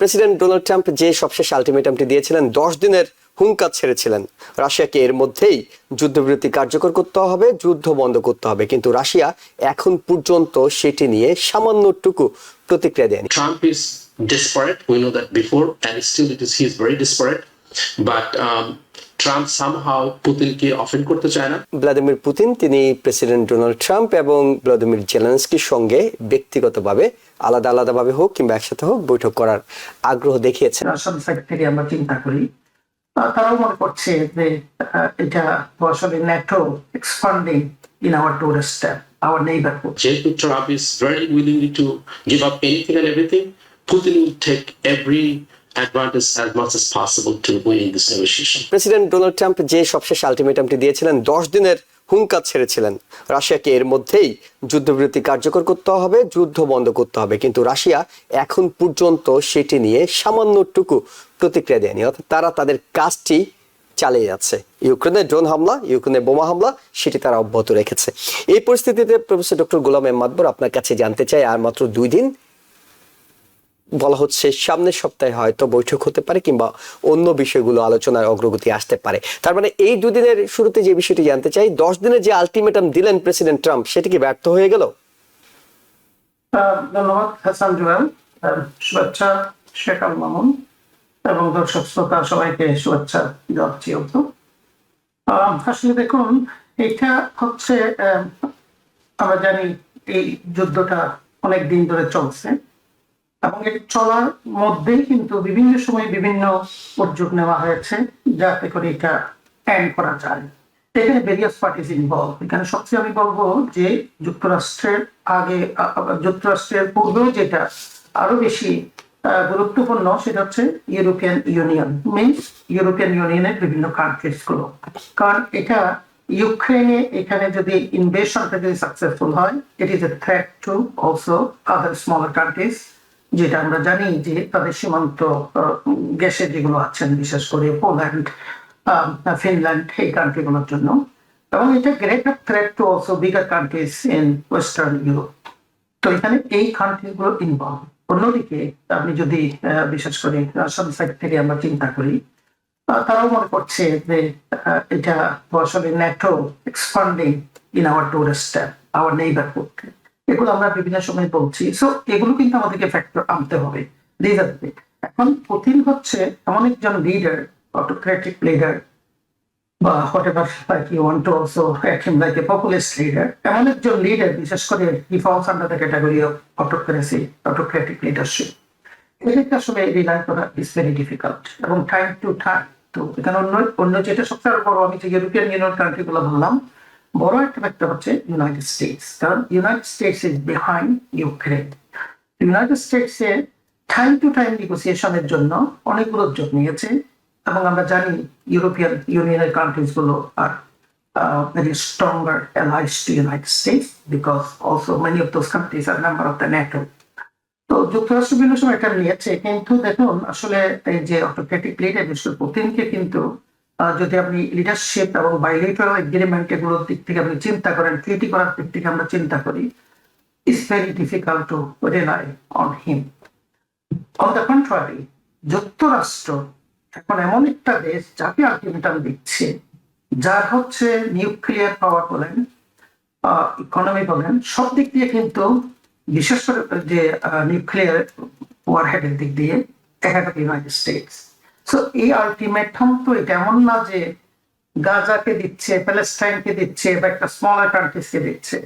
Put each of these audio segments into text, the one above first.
President Donald Trump যে সবশেষ আলটিমেটামটি দিয়েছিলেন 10 দিনের হুঙ্কার ছেড়েছিলেন রাশিয়াকে এর মধ্যেই যুদ্ধবিরতি কার্যকর করতে হবে, যুদ্ধ বন্ধ করতে হবে, কিন্তু রাশিয়া এখন পর্যন্ত সেটি নিয়ে সামান্যটুকু প্রতিক্রিয়া দেয়নি। Trump is desperate. We know that before, and still he is very desperate. But Trump somehow পুতিনকে অফেন্ড করতে চায় না। ভ্লাদিমির পুতিন তিনি প্রেসিডেন্ট ডোনাল্ড ট্রাম্প এবং ভ্লাদিমির জেলেনস্কির সঙ্গে ব্যক্তিগতভাবে আলাদাভাবে হোক কিংবা একসাথে হোক বৈঠক করার আগ্রহ দেখিয়েছেন। রাশিয়ান সাইড থেকে আমরা চিন্তা করি, তারাও মনে করছে যে এটা আসলে NATO expanding in our doorstep, our neighbourhood. যেহেতু Trump is very willing to give up anything and everything, Putin will take every advantage as much as possible to win this negotiation. President Donald Trump যে সবশেষ আলটিমেটামটি দিয়েছিলেন 10 দিনের হুঙ্কার ছেড়েছিলেন রাশিয়াকে এর মধ্যেই যুদ্ধবিরতি কার্যকর করতে হবে, যুদ্ধ বন্ধ করতে হবে, কিন্তু রাশিয়া এখন পর্যন্ত সেটি নিয়ে সামান্যটুকু প্রতিক্রিয়া দেয়নি। অর্থাৎ তারা তাদের কাজটি চালিয়ে যাচ্ছে। ইউক্রেনের ড্রোন হামলা, ইউক্রেনের বোমা হামলা সেটি তারা অব্যাহত রেখেছে। এই পরিস্থিতিতে প্রফেসর ডক্টর গোলাম এম মাতবর আপনার কাছে জানতে চাই, আর মাত্র 2 দিন বলা হচ্ছে সামনের সপ্তাহে হয়তো বৈঠক হতে পারে কিংবা অন্য বিষয়গুলো আলোচনার অগ্রগতি আসতে পারে। তার মানে এই 2 দিনের শুরুতে যে বিষয়টি জানতে চাই, 10 দিনের যে আলটিমেটাম দিলেন প্রেসিডেন্ট ট্রাম্প সেটি কি ব্যর্থ হয়ে গেল? ধন্যবাদ হাসান জুয়েল, শুভেচ্ছা শেখ আল মামুন এবং দর্শক শ্রোতা সবাইকে শুভেচ্ছা জানাচ্ছি। আসলে দেখুন, এটা হচ্ছে আমরা জানি এই যুদ্ধটা অনেক দিন ধরে চলছে এবং এই চলার মধ্যেই কিন্তু বিভিন্ন সময় বিভিন্ন উদ্যোগ নেওয়া হয়েছে যাতে করে এটা এন্ড করা যায়। এখানে ভেরিয়াস পার্টিজ ইনভলভ। এখানে সবচেয়ে আমি বলবো যে যুক্তরাষ্ট্রের পূর্বেও যেটা আরো বেশি গুরুত্বপূর্ণ সেটা হচ্ছে ইউরোপিয়ান ইউনিয়ন, মিনস ইউরোপিয়ান ইউনিয়নের বিভিন্ন কান্ট্রিজ গুলো। কারণ এটা ইউক্রেনে এখানে যদি ইনভেশনটা যদি সাকসেসফুল হয়, it is a threat to also other smaller countries, যেটা আমরা জানি যে তাদের সীমান্ত গ্যাসে যেগুলো আছেন, বিশেষ করে পোল্যান্ড, ফিনল্যান্ড, এই কান্ট্রিগুলোর জন্য। এবং এটা greater threat to also bigger countries in western Europe. তো এখানে এই কান্ট্রিগুলো ইনভলভ। অন্যদিকে আপনি যদি বিশেষ করে রাশিয়ান সাইড থেকে আমরা চিন্তা করি, তারাও মনে করছে যে এটা আসলে NATO expanding in our doorstep, our neighbourhood. এগুলো আমরা বিভিন্ন সময় বলছি। সো এগুলো কিন্তু আমাদেরকে ফ্যাক্টর আনতে হবে। এখন পুতিন হচ্ছে এমন একজন লিডার, অটোক্রেটিক লিডার বা whatever like you want to also act him like a populist leader. এমন একজন লিডার, বিশেষ করে he falls under the category of autocracy, autocratic leadership. এটাকে আসলে রিলাই করা ইজ ভেরি ডিফিকাল্ট এবং টাইম টু টাইম। তো এখানে অন্য যেটা সবচেয়ে বড়, আমি যে ইউরোপিয়ান ইউনিয়ন কান্ট্রি গুলো বললাম, বড় একটা ফ্যাক্টর হচ্ছে ইউনাইটেড স্টেটস। কারণ United States is behind Ukraine. United States এ টাইম টু টাইম নেগোসিয়েশনের জন্য অনেকগুলো উদ্যোগ নিয়েছে এবং আমরা জানি ইউরোপিয়ান ইউনিয়নের কান্ট্রিজ গুলো আর very stronger allies to United States because also many of those countries are member of the NATO. তো যুক্তরাষ্ট্র বিভিন্ন সময় এটা নিয়েছে, কিন্তু দেখুন আসলে এই যে অটোক্রেটিক লিডার মিস্টার পুতিনকে কিন্তু যদি আপনি লিডারশিপ এবং বাইলেটারাল এগ্রিমেন্ট এগুলোর দিক থেকে আপনি চিন্তা করেন, ট্রিটি করার দিক থেকে আমরা চিন্তা করি, it's very difficult to rely on him. On the contrary, যুক্তরাষ্ট্র এখন এমন একটা দেশ যাকে আলটিমেটাম দিচ্ছে, যার হচ্ছে নিউক্লিয়ার পাওয়ার বলেন, ইকোনমি বলেন, সব দিক দিয়ে কিন্তু বিশেষ করে যে নিউক্লিয়ার ওয়ারহেডের দিক দিয়ে একাধিক ইউনাইটেড স্টেটস। সো এই আলটিমেটাম তো এটা এমন না যে গাজাকে দিচ্ছে, প্যালেস্টাইনকে দিচ্ছে বা একটা স্মলার কান্ট্রিজকে দিচ্ছে।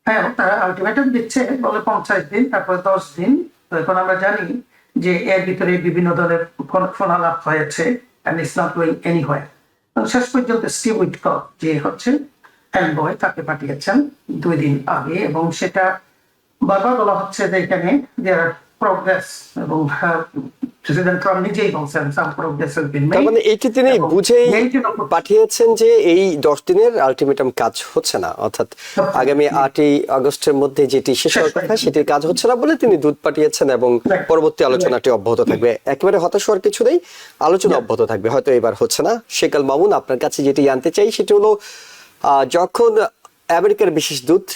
হ্যাঁ, তারা আলটিমেটাম দিচ্ছে বলে 50 দিন, তারপরে 10 দিন। তো এখন আমরা জানি যে এর ভিতরে বিভিন্ন ধরনের ফোনালাপ হয়েছে, and it's not going anywhere। শেষ পর্যন্ত স্টিভ উইটকফ যে হচ্ছে এনভয়, তাকে পাঠিয়েছেন 2 দিন আগে, এবং সেটা বারবার বলা হচ্ছে যে এখানে দেয়ার প্রোগ্রেস, এবং প্রেসিডেন্ট ট্রাম্প নিজেই বলছেন সাম প্রোগ্রেস হ্যাজ বিন মেড। মানে এইটি তিনি বুঝেই পাঠিয়েছেন যে এই 10 দিনের আলটিমেটাম কাজ হচ্ছে না, অর্থাৎ আগামী 8ই আগস্টের মধ্যে যেটি শেষ হওয়ার কথা সেটির কাজ হচ্ছে না বলে তিনি দূত পাঠিয়েছেন এবং পরবর্তী আলোচনাটি অব্যাহত থাকবে। একেবারে হতাশ হওয়ার কিছু নেই, আলোচনা অব্যাহত থাকবে, হয়তো এবার হচ্ছে না। শেখ আল মামুন, আপনার কাছে যেটি জানতে চাই সেটি হলো, যখন আমেরিকার বিশেষ দূত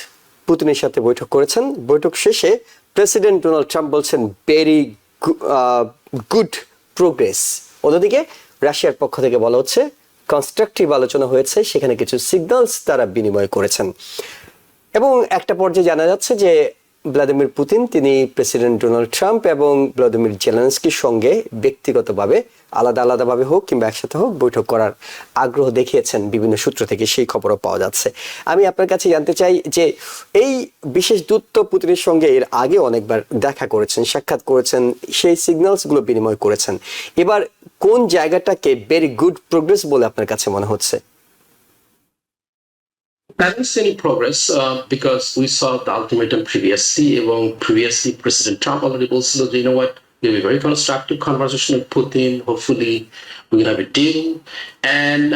পুতিনের সাথে বৈঠক করেছেন, বৈঠক শেষে প্রেসিডেন্ট ডোনাল্ড ট্রাম্প বলছেন ভেরি গুড প্রোগ্রেস। অন্যদিকে রাশিয়ার পক্ষ থেকে বলা হচ্ছে কনস্ট্রাকটিভ আলোচনা হয়েছে, সেখানে কিছু সিগন্যালস তারা বিনিময় করেছেন। এবং একটা পর্যায়ে জানা যাচ্ছে যে ভ্লাদিমির পুতিন তিনি প্রেসিডেন্ট ডোনাল্ড ট্রাম্প এবং ভ্লাদিমির জেলেনস্কির সঙ্গে ব্যক্তিগতভাবে আলাদাভাবে হোক কিংবা একসাথে হোক বৈঠক করার আগ্রহ দেখিয়েছেন বিভিন্ন সূত্র থেকে, সেই খবরও পাওয়া যাচ্ছে। আমি আপনার কাছে জানতে চাই যে এই বিশেষ দূত তো পুতিনের সঙ্গে এর আগে অনেকবার দেখা করেছেন, সাক্ষাৎ করেছেন, সেই সিগন্যালসগুলো বিনিময় করেছেন। এবার কোন জায়গাটাকে ভেরি গুড প্রোগ্রেস বলে আপনার কাছে মনে হচ্ছে? I don't see any progress because we saw the ultimatum previously. এবং previously, President Trump already also, you know what, we'll be very constructive conversation with Putin. Hopefully, we can have a deal. And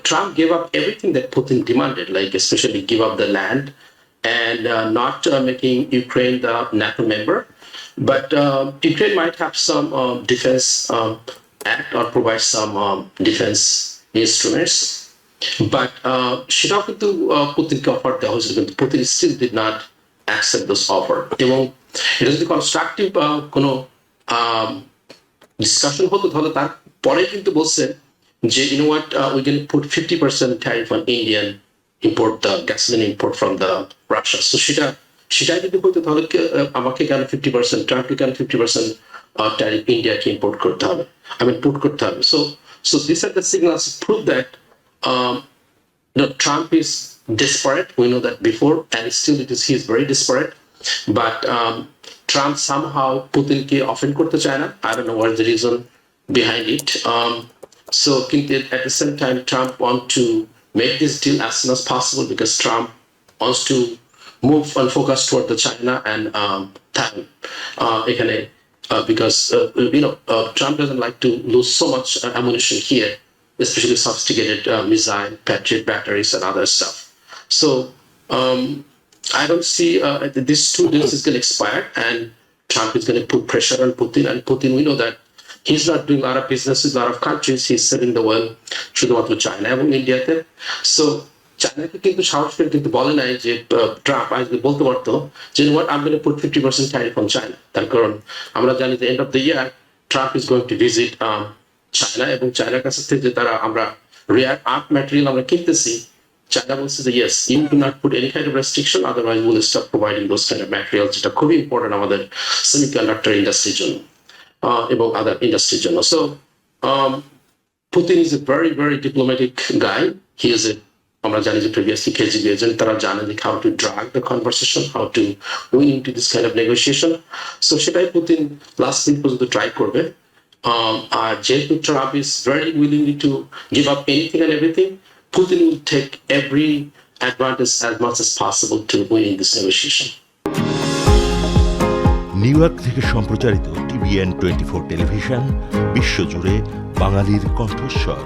Trump gave up everything that Putin demanded, like especially give up the land and not making Ukraine the NATO member. But Ukraine might have some defense act or provide some defense instruments. But সেটাও কিন্তু পুতিনকে offer দেওয়া হয়েছিল, কিন্তু Putin still did not accept this offer. এবং এটা যদি constructive কোনো ডিসকাশন হতো তাহলে তারপরে কিন্তু বলছে যে you know what, we can put 50% tariff on Indian import the gasoline import from the Russia. So সেটাই যদি হতো তাহলে আমাকে কেন 50%, ট্রাম্পকে কেন 50% ট্যারিফ ইন্ডিয়াকে ইম্পোর্ট করতে হবে, পুট করতে হবে। So this are the signals prove that Trump is desperate. We know that before, and still he is very desperate. But Trump somehow Putinke offend korte chai na. I don't know what's the reason behind it. So at the same time, Trump wants to make this deal as soon as possible because Trump wants to move and focus toward the China and Taiwan. Because Trump doesn't like to lose so much ammunition here, especially sophisticated missile, Patriot batteries, and other stuff. So I don't see these 2 deals is going to expire, and Trump is going to put pressure on Putin. And Putin, we know that he's not doing a lot of business with a lot of countries. He's selling the world শুধুমাত্র China এবং ইন্ডিয়াতে। So চায়নাকে কিন্তু সাহস করে কিন্তু বলে নাই যে ট্রাম্প আজকে বলতে পারতো যে what, I am going to put 50% tariff on China. তার কারণ আমরা জানি যে end of the year Trump is going to visit China, এবং চায়নার কাছ থেকে যে তারা আমরা রেয়ার আর্ট ম্যাটেরিয়াল আমরা কিনতেছি, চায়না বলছে যে yes, you do not put any kind of restriction, otherwise will stop providing those kind of material, যেটা খুবই ইম্পর্টেন্ট আমাদের সেমিকন্ডাক্টর ইন্ডাস্ট্রির জন্য এবং আদার ইন্ডাস্ট্রির জন্য। So Putin is a very very diplomatic guy. He is a, আমরা জানি যে প্রিভিয়াসলি কেজিবি এজেন্ট, তারা জানে যে how to drug the conversation, how to win into this kind of negotiation. So সেটাই পুতিন লাস্ট দিন পর্যন্ত ট্রাই করবে। যেহেতু Trump is very willingly to give up anything and everything, Putin will take every advantage as much as possible to win in this negotiation. New York থেকে সম্প্রচারিত TVN 24 television বিশ্বজুড়ে বাঙালির কণ্ঠস্বর।